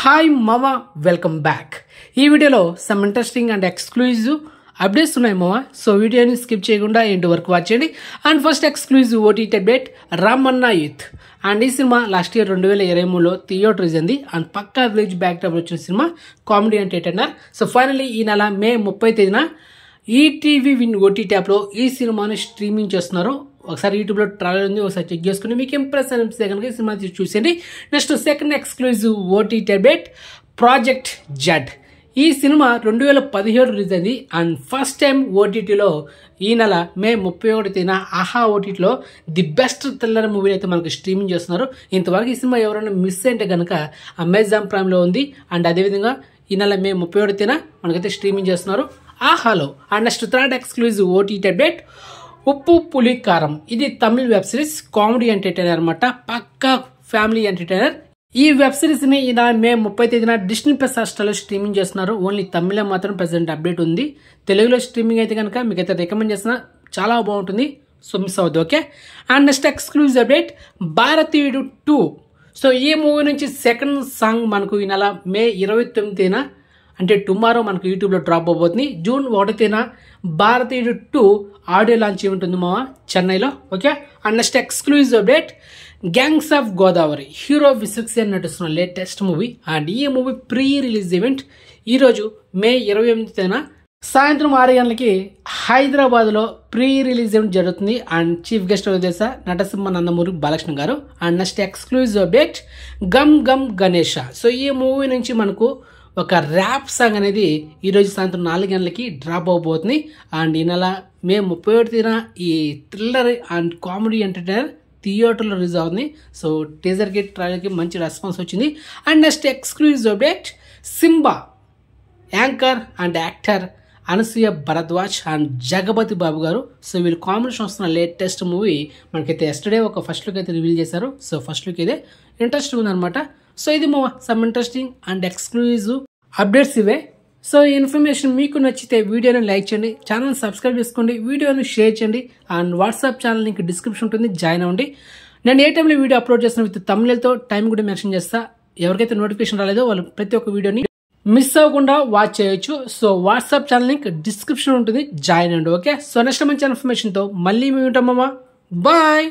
Hi మామా, welcome back. ఈ వీడియోలో some interesting and exclusive updates ఉన్నాయి మామా. సో వీడియోని స్కిప్ చేయకుండా ఎండ్ వరకు వాచ్ చేయండి. And first exclusive OTT update, Ramanna youth. And ఈ సినిమా లాస్ట్ ఇయర్ 2023లో థియేటర్ రిలీజ్ అయింది. అండ్ పక్కా విలేజ్ బ్యాక్ టాప్ వచ్చిన సినిమా, కామెడీ ఎంటర్టైనర్. సో ఫైనల్లీ ఈ నెల మే 30 తేదీన ఈటీవీ విన్ ఓటీటీ యాప్లో ఈ సినిమాని స్ట్రీమింగ్ చేస్తున్నారు. ఒకసారి యూట్యూబ్లో ట్రైలర్ ఉంది, ఒకసారి చెక్ చేసుకుని మీకు ఇంప్రెస్ అనిపిస్తే కనుక ఈ సినిమా చూసేయండి. Next second exclusive OTT update, project Z. ఈ సినిమా 2017 రిలీజ్ అయింది. అండ్ ఫస్ట్ టైం ఓటీటీలో ఈ నెల మే 31 తేదీన ఆహా ఓటీటీలో ది బెస్ట్ థ్రిల్లర్ మూవీ అయితే మనకు స్ట్రీమింగ్ చేస్తున్నారు. ఇంతవరకు ఈ సినిమా ఎవరైనా మిస్ అయితే కనుక అమెజాన్ ప్రైమ్లో ఉంది. అండ్ అదేవిధంగా ఈ నెల మే 31 తేదీన మనకైతే స్ట్రీమింగ్ చేస్తున్నారు ఆహాలో. And next third exclusive OTT update, ఉప్పు పులి కారం. ఇది Tamil web series, comedy entertainer అనమాట, పక్కా ఫ్యామిలీ ఎంటర్టైనర్. ఈ వెబ్ సిరీస్ ని ఇలా మే 30 తేదీన డిస్నీ ప్లస్ హాట్‌స్టార్లో స్ట్రీమింగ్ చేస్తున్నారు. ఓన్లీ తమిళ మాత్రం ప్రెసెంట్ అప్డేట్ ఉంది. తెలుగులో స్ట్రీమింగ్ అయితే కనుక మీకైతే రికమెండ్ చేస్తున్నా, చాలా బాగుంటుంది. సో మిస్ అవ్వద్దు, okay. And next exclusive update, భారతీయుడు 2. సో ఈ మూవీ నుంచి సెకండ్ సాంగ్ మనకు ఈ నెల మే 29 తేదీన అంటే టుమారో మనకు యూట్యూబ్లో డ్రాప్ అవబోతుంది. జూన్ 1 తేదీన భారతీయుడు 2 ఆడియో లాంచ్ ఉంటుంది మా చెన్నైలో, okay. And next exclusive update, Gangs of Godavari. Hero Vishwaksen నటిస్తున్న లేటెస్ట్ మూవీ. అండ్ ఈ మూవీ ప్రీ రిలీజ్ ఈవెంట్ ఈరోజు మే 28 తేదీన సాయంత్రం 6 గంటలకి హైదరాబాద్లో ప్రీ రిలీజ్ ఈవెంట్ జరుగుతుంది. అండ్ చీఫ్ గెస్ట్ తెలుసా, నటసింహ నందమూరి బాలకృష్ణ గారు. And next exclusive update, Gam Gam Ganesha. So ఈ మూవీ నుంచి మనకు ఒక ర్యాప్ సాంగ్ అనేది ఈరోజు సాయంత్రం 4 గంటలకి డ్రాప్ అవబోతుంది. అండ్ ఈ నెల మే 31 తేదీన ఈ థ్రిల్లర్ అండ్ కామెడీ ఎంటర్టైనర్ థియేటర్లో రిలీజ్ అవుతుంది. సో టీజర్కి ట్రైలర్కి మంచి రెస్పాన్స్ వచ్చింది. And next exclusive update, Simba. Anchor and actor Anasuya Bharadwaj and Jagapathi Babu garu. So వీళ్ళు కాంబినేషన్ వస్తున్న లేటెస్ట్ మూవీ మనకైతే ఎస్టర్డే ఒక ఫస్ట్ లుక్ అయితే రివీల్ చేశారు. సో ఫస్ట్ లుక్ ఇదే ఇంట్రెస్టింగ్ ఉందన్నమాట. సో ఇది some interesting and exclusive updates ఇవే. సో ఈ ఇన్ఫర్మేషన్ మీకు నచ్చితే వీడియోని లైక్ చేయండి, ఛానల్ సబ్స్క్రైబ్ చేసుకోండి, వీడియోని షేర్ చేయండి. And WhatsApp channel link description ఉంటుంది, జాయిన్ అవ్వండి. నేను ఏ టైంలో వీడియో అప్లోడ్ చేస్తాను విత్ తమిళతో టైం కూడా మెన్షన్ చేస్తా. ఎవరికైతే నోటిఫికేషన్ రాలేదో వాళ్ళు ప్రతి ఒక్క వీడియోని మిస్ అవ్వకుండా వాచ్ చేయొచ్చు. So WhatsApp channel link description ఉంటుంది, జాయిన్ అవ్వండి, ఓకే. సో నెక్స్ట్ మంచి ఇన్ఫర్మేషన్తో మళ్ళీ మేము ఉంటామమ్మా. బాయ్.